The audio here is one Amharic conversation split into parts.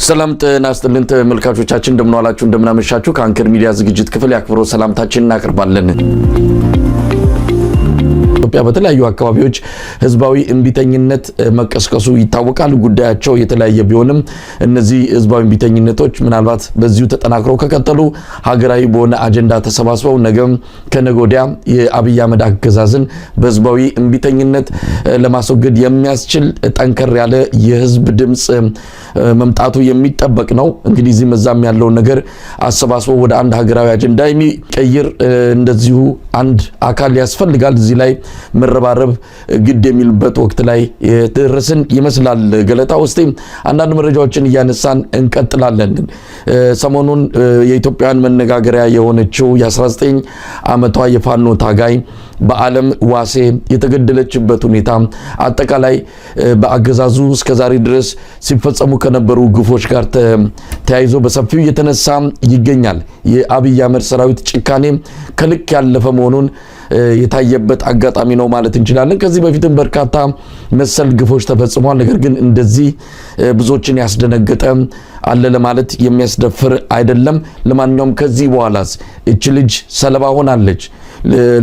ሰላም ጤና ይስጥልን ተመልካቾቻችን እንደምን ዋላችሁ እንደምን አመሻችሁ ከአንከር ሚዲያ ዝግጅት ክፍል ያክብሮ ሰላምታችንን እናቀርባለን። ኢትዮጵያ በተለያዩ አካባቢዎች ህዝባዊ እንቢተኝነት መቀስቀሱ ይታወቃል። ጉዳያቸው የተለያየ ቢሆንም እነዚህ ህዝባዊ እንቢተኝነቶች ምናልባት በዚሁ ተጠናክረው ከቀጠሉ ሀገራዊ በሆነ አጀንዳ ተሰባስበው ነገም ከነጎዲያ የአብይ አህመድ አገዛዝን በህዝባዊ እንቢተኝነት ለማስወገድ የሚያስችል ጠንከር ያለ የህዝብ ድምጽ መምጣቱ የሚጠበቅ ነው። እንግዲህ እዚህ መዛም ያለው ነገር አሰባስበው ወደ አንድ ሀገራዊ አጀንዳ የሚቀይር እንደዚሁ አንድ አካል ያስፈልጋል። እዚህ ላይ መረባረብ ግድ የሚልበት ወቅት ላይ የተደረስን ይመስላል። ገለታ ውስጥ አንዳንድ መረጃዎችን እያነሳን እንቀጥላለን። ሰሞኑን የኢትዮጵያን መነጋገሪያ የሆነችው የ19 ዓመቷ የፋኖ ታጋይ በአለም ዋሴ የተገደለችበት ሁኔታ አጠቃላይ በአገዛዙ እስከዛሬ ድረስ ሲፈጸሙ ከነበሩ ግፎች ጋር ተያይዞ በሰፊው እየተነሳ ይገኛል። የአብይ አህመድ ሰራዊት ጭካኔ ከልክ ያለፈ መሆኑን የታየበት አጋጣሚ ነው ማለት እንችላለን። ከዚህ በፊትም በርካታ መሰል ግፎች ተፈጽመዋል። ነገር ግን እንደዚህ ብዙዎችን ያስደነገጠ አለ ለማለት የሚያስደፍር አይደለም። ለማንኛውም ከዚህ በኋላስ እቺ ልጅ ሰለባ ሆናለች።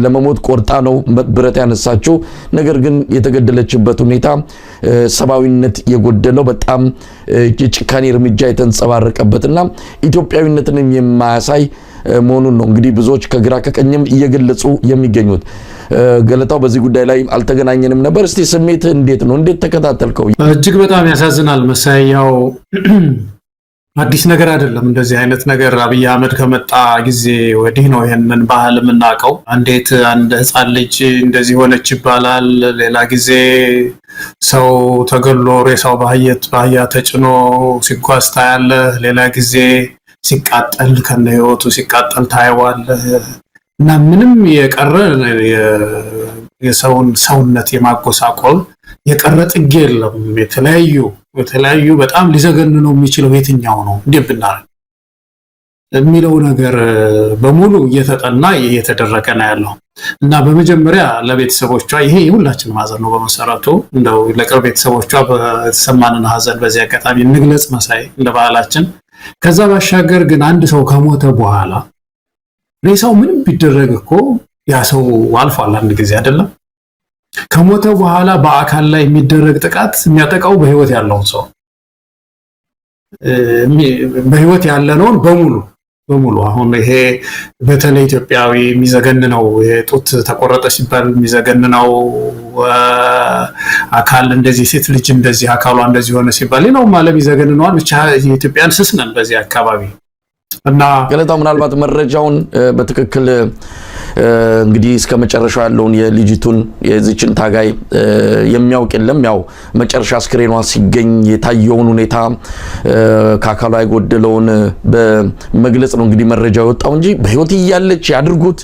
ለመሞት ቆርጣ ነው ብረት ያነሳችው። ነገር ግን የተገደለችበት ሁኔታ ሰባዊነት የጎደለው በጣም የጭካኔ እርምጃ የተንጸባረቀበትና ኢትዮጵያዊነትንም የማያሳይ መሆኑን ነው እንግዲህ ብዙዎች ከግራ ከቀኝም እየገለጹ የሚገኙት። ገለታው በዚህ ጉዳይ ላይ አልተገናኘንም ነበር። እስቲ ስሜት እንዴት ነው? እንዴት ተከታተልከው? እጅግ በጣም ያሳዝናል። መሳያው አዲስ ነገር አይደለም። እንደዚህ አይነት ነገር አብይ አህመድ ከመጣ ጊዜ ወዲህ ነው ይሄንን ባህል የምናውቀው። አንዴት አንድ ህፃን ልጅ እንደዚህ ሆነች ይባላል። ሌላ ጊዜ ሰው ተገሎ ሬሳው ባህያ ተጭኖ ሲጓዝ ታያለህ። ሌላ ጊዜ ሲቃጠል ከነ ህይወቱ ሲቃጠል ታየዋለህ። እና ምንም የቀረ የሰውን ሰውነት የማጎሳቆል የቀረ ጥግ የለም። የተለያዩ በጣም ሊዘገን ነው የሚችለው የትኛው ነው እንዴ ብናረግ የሚለው ነገር በሙሉ እየተጠና እየተደረገ ነው ያለው። እና በመጀመሪያ ለቤተሰቦቿ ይሄ የሁላችንም ሀዘን ነው። በመሰረቱ እንደው ለቅርብ ቤተሰቦቿ በተሰማንን ሀዘን በዚህ አጋጣሚ እንግለጽ መሳይ እንደ ባህላችን። ከዛ ባሻገር ግን አንድ ሰው ከሞተ በኋላ ሬሳው ምንም ቢደረግ እኮ ያ ሰው አልፏል አንድ ጊዜ አይደለም። ከሞተ በኋላ በአካል ላይ የሚደረግ ጥቃት የሚያጠቃው በህይወት ያለውን ሰው በህይወት ያለነውን በሙሉ አሁን ይሄ በተለይ ኢትዮጵያዊ የሚዘገንነው የጡት ተቆረጠ ሲባል የሚዘገንነው አካል እንደዚህ ሴት ልጅ እንደዚህ አካሏ እንደዚህ ሆነ ሲባል ነው ማለት ይዘገንነዋል። ብቻ የኢትዮጵያን ስስነን በዚህ አካባቢ እና ገለታው ምናልባት መረጃውን በትክክል እንግዲህ እስከ መጨረሻው ያለውን የልጅቱን የዚችን ታጋይ የሚያውቅ የለም። ያው መጨረሻ አስክሬኗ ሲገኝ የታየውን ሁኔታ ካካሏ የጎደለውን በመግለጽ ነው እንግዲህ መረጃው የወጣው እንጂ በህይወት እያለች ያድርጉት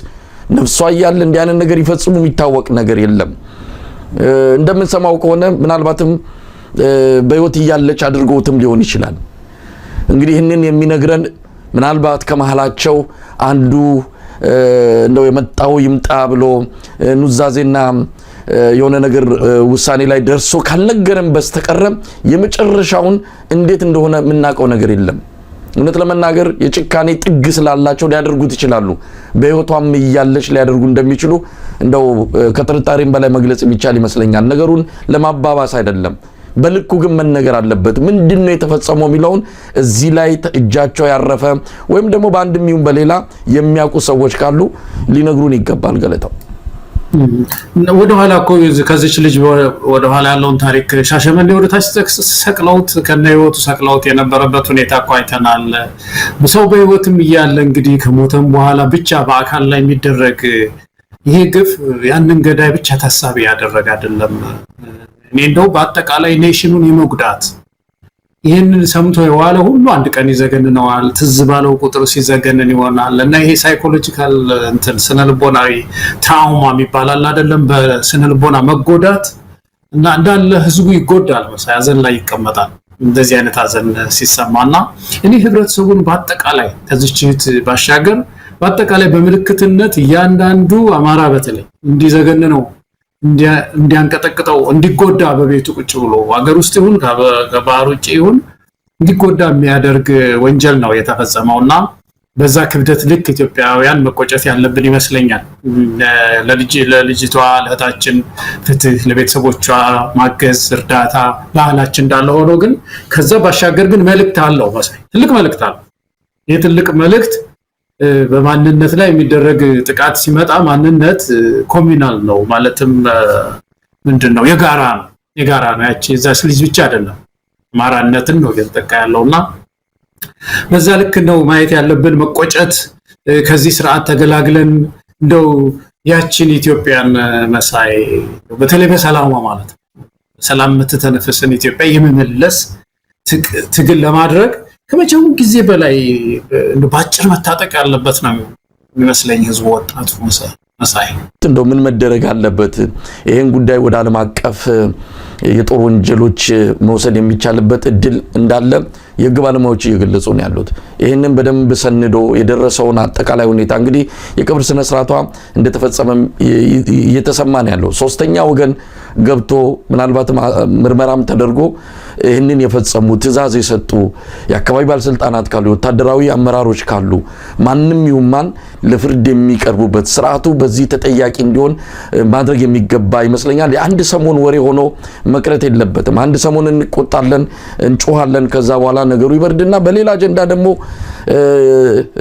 ነፍሷ እያለ እንዲያን ነገር ይፈጽሙ የሚታወቅ ነገር የለም። እንደምንሰማው ከሆነ ምናልባትም በህይወት እያለች አድርገውትም ሊሆን ይችላል። እንግዲህ ይህንን የሚነግረን ምናልባት ከመሃላቸው አንዱ እንደው የመጣው ይምጣ ብሎ ኑዛዜና የሆነ ነገር ውሳኔ ላይ ደርሶ ካልነገረን በስተቀር የመጨረሻውን እንዴት እንደሆነ የምናውቀው ነገር የለም። እውነት ለመናገር የጭካኔ ጥግ ስላላቸው ሊያደርጉት ይችላሉ። በህይወቷም እያለች ሊያደርጉ እንደሚችሉ እንደው ከጥርጣሬም በላይ መግለጽ የሚቻል ይመስለኛል። ነገሩን ለማባባስ አይደለም፣ በልኩ ግን መነገር አለበት። ምንድነው የተፈጸመው የሚለውን እዚህ ላይ እጃቸው ያረፈ ወይም ደግሞ በአንድም ይሁን በሌላ የሚያውቁ ሰዎች ካሉ ሊነግሩን ይገባል። ገለታው ወደ ኋላ እኮ ከዚች ልጅ ወደ ኋላ ያለውን ታሪክ ሻሸመኔ ወደ ታች ሰቅለውት ከነ ህይወቱ ሰቅለውት የነበረበት ሁኔታ እኮ አይተናል። ሰው በህይወትም እያለ እንግዲህ ከሞተም በኋላ ብቻ በአካል ላይ የሚደረግ ይሄ ግፍ ያንን ገዳይ ብቻ ታሳቢ ያደረገ አይደለም። እኔ እንደው በአጠቃላይ ኔሽኑን የመጉዳት ይሄንን ሰምቶ የዋለ ሁሉ አንድ ቀን ይዘገንነዋል። ትዝ ባለው ቁጥር ሲዘገንን ይሆናል። እና ይሄ ሳይኮሎጂካል ስነልቦናዊ ትራውማ የሚባላል አይደለም። በስነልቦና መጎዳት እና እንዳለ ህዝቡ ይጎዳል። መሳይ ሀዘን ላይ ይቀመጣል እንደዚህ አይነት ሀዘን ሲሰማና እኔ ህብረተሰቡን በአጠቃላይ ከዚህች ባሻገር በአጠቃላይ በምልክትነት እያንዳንዱ አማራ በተለይ እንዲዘገንነው እንዲያንቀጠቅጠው እንዲጎዳ በቤቱ ቁጭ ብሎ ሀገር ውስጥ ይሁን ከባህር ውጭ ይሁን እንዲጎዳ የሚያደርግ ወንጀል ነው የተፈጸመውና በዛ ክብደት ልክ ኢትዮጵያውያን መቆጨት ያለብን ይመስለኛል። ለልጅቷ ለእህታችን ፍትህ፣ ለቤተሰቦቿ ማገዝ፣ እርዳታ ባህላችን እንዳለ ሆኖ ግን ከዛ ባሻገር ግን መልእክት አለው መሳይ፣ ትልቅ መልእክት አለው። ይህ ትልቅ መልእክት በማንነት ላይ የሚደረግ ጥቃት ሲመጣ ማንነት ኮሚናል ነው ማለትም ምንድነው የጋራ ነው ያቺ እዛች ልጅ ብቻ አይደለም ማራነትን ነው እየተጠቃ ያለውና በዛ ልክ ነው ማየት ያለብን። መቆጨት ከዚህ ስርዓት ተገላግለን እንደው ያቺን ኢትዮጵያን መሳይ በተለይ በሰላሟ ማለት ሰላም የምትተነፍስን ኢትዮጵያ የመመለስ ትግል ለማድረግ ከመቼውም ጊዜ በላይ ባጭር መታጠቅ ያለበት ነው የሚመስለኝ ህዝቡ፣ ወጣቱ መሳይ። እንደው ምን መደረግ አለበት? ይሄን ጉዳይ ወደ ዓለም አቀፍ የጦር ወንጀሎች መውሰድ የሚቻልበት እድል እንዳለ የህግ ባለሙያዎች እየገለጹ ነው ያሉት። ይሄንን በደንብ ሰንዶ የደረሰውን አጠቃላይ ሁኔታ እንግዲህ የቀብር ስነ ስርዓቷ እንደተፈጸመ እየተሰማ ነው ያለው። ሶስተኛ ወገን ገብቶ ምናልባት ምርመራም ተደርጎ ይህንን የፈጸሙ ትዕዛዝ የሰጡ የአካባቢ ባለስልጣናት ካሉ፣ ወታደራዊ አመራሮች ካሉ ማንም ይሁን ለፍርድ የሚቀርቡበት ስርዓቱ በዚህ ተጠያቂ እንዲሆን ማድረግ የሚገባ ይመስለኛል። የአንድ ሰሞን ወሬ ሆኖ መቅረት የለበትም። አንድ ሰሞን እንቆጣለን፣ እንጮሃለን፣ ከዛ በኋላ ነገሩ ይበርድና በሌላ አጀንዳ ደግሞ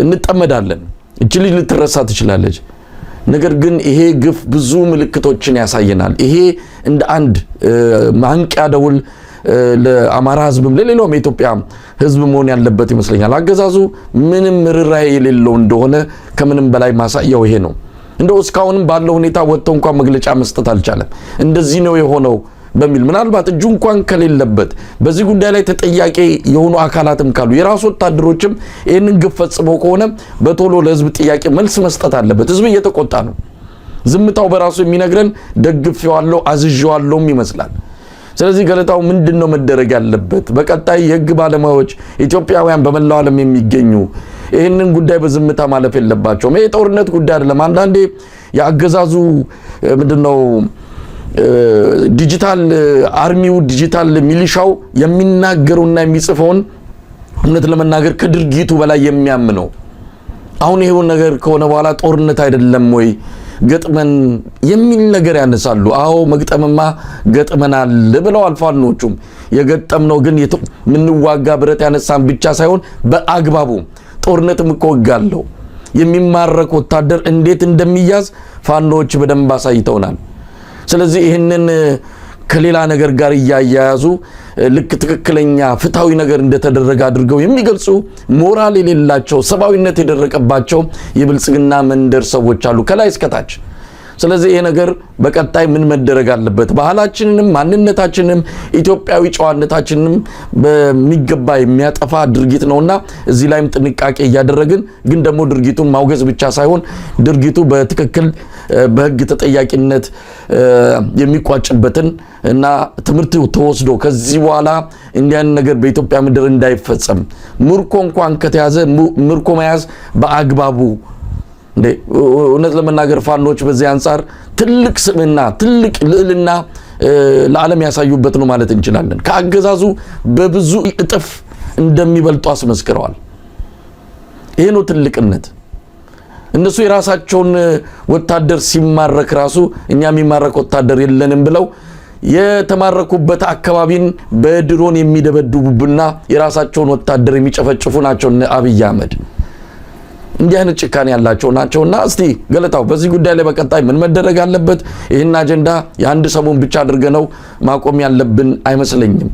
እንጠመዳለን። እቺ ልጅ ልትረሳ ትችላለች። ነገር ግን ይሄ ግፍ ብዙ ምልክቶችን ያሳየናል። ይሄ እንደ አንድ ማንቂያ ደውል ለአማራ ህዝብም ለሌላውም የኢትዮጵያ ህዝብ መሆን ያለበት ይመስለኛል። አገዛዙ ምንም ርራይ የሌለው እንደሆነ ከምንም በላይ ማሳያው ይሄ ነው። እንደው እስካሁንም ባለው ሁኔታ ወጥቶ እንኳን መግለጫ መስጠት አልቻለም። እንደዚህ ነው የሆነው በሚል ምናልባት እጁ እንኳን ከሌለበት በዚህ ጉዳይ ላይ ተጠያቂ የሆኑ አካላትም ካሉ የራሱ ወታደሮችም ይህንን ግፍ ፈጽመው ከሆነ በቶሎ ለህዝብ ጥያቄ መልስ መስጠት አለበት። ህዝብ እየተቆጣ ነው። ዝምታው በራሱ የሚነግረን ደግፌዋለሁ አዝዤዋለሁም ይመስላል። ስለዚህ ገለታው ምንድነው መደረግ ያለበት? በቀጣይ የህግ ባለሙያዎች ኢትዮጵያውያን በመላው ዓለም የሚገኙ ይህንን ጉዳይ በዝምታ ማለፍ የለባቸውም። ይሄ ጦርነት ጉዳይ አይደለም። አንዳንዴ የአገዛዙ ምንድነው ዲጂታል አርሚው ዲጂታል ሚሊሻው የሚናገሩና የሚጽፈውን እውነት ለመናገር ከድርጊቱ በላይ የሚያምነው አሁን ይሄው ነገር ከሆነ በኋላ ጦርነት አይደለም ወይ ገጥመን የሚል ነገር ያነሳሉ። አዎ መግጠምማ ገጥመናል ብለው አልፋኖቹም የገጠምነው ግን ምንዋጋ ብረት ያነሳን ብቻ ሳይሆን በአግባቡ ጦርነትም እኮ ወጋለው የሚማረክ ወታደር እንዴት እንደሚያዝ ፋኖች በደንብ አሳይተውናል። ስለዚህ ይህንን ከሌላ ነገር ጋር እያያያዙ ልክ ትክክለኛ ፍትሃዊ ነገር እንደተደረገ አድርገው የሚገልጹ ሞራል የሌላቸው ሰብአዊነት የደረቀባቸው የብልጽግና መንደር ሰዎች አሉ ከላይ እስከ ታች። ስለዚህ ይሄ ነገር በቀጣይ ምን መደረግ አለበት? ባህላችንንም ማንነታችንንም ኢትዮጵያዊ ጨዋነታችንንም በሚገባ የሚያጠፋ ድርጊት ነውና እዚህ ላይም ጥንቃቄ እያደረግን ግን ደግሞ ድርጊቱን ማውገዝ ብቻ ሳይሆን ድርጊቱ በትክክል በህግ ተጠያቂነት የሚቋጭበትን እና ትምህርት ተወስዶ ከዚህ በኋላ እንዲያን ነገር በኢትዮጵያ ምድር እንዳይፈጸም ምርኮ እንኳን ከተያዘ ምርኮ መያዝ በአግባቡ እውነት ለመናገር ፋኖች በዚህ አንፃር ትልቅ ስምና ትልቅ ልዕልና ለዓለም ያሳዩበት ነው ማለት እንችላለን። ከአገዛዙ በብዙ እጥፍ እንደሚበልጡ አስመስክረዋል። ይሄ ነው ትልቅነት። እነሱ የራሳቸውን ወታደር ሲማረክ ራሱ እኛ የሚማረክ ወታደር የለንም ብለው የተማረኩበት አካባቢን በድሮን የሚደበድቡብና የራሳቸውን ወታደር የሚጨፈጭፉ ናቸው አብይ አህመድ። እንዲህ አይነት ጭካኔ ያላቸው ናቸውና እስቲ ገለታው በዚህ ጉዳይ ላይ በቀጣይ ምን መደረግ አለበት? ይህን አጀንዳ የአንድ ሰሞን ብቻ አድርገነው ማቆም ያለብን አይመስለኝም።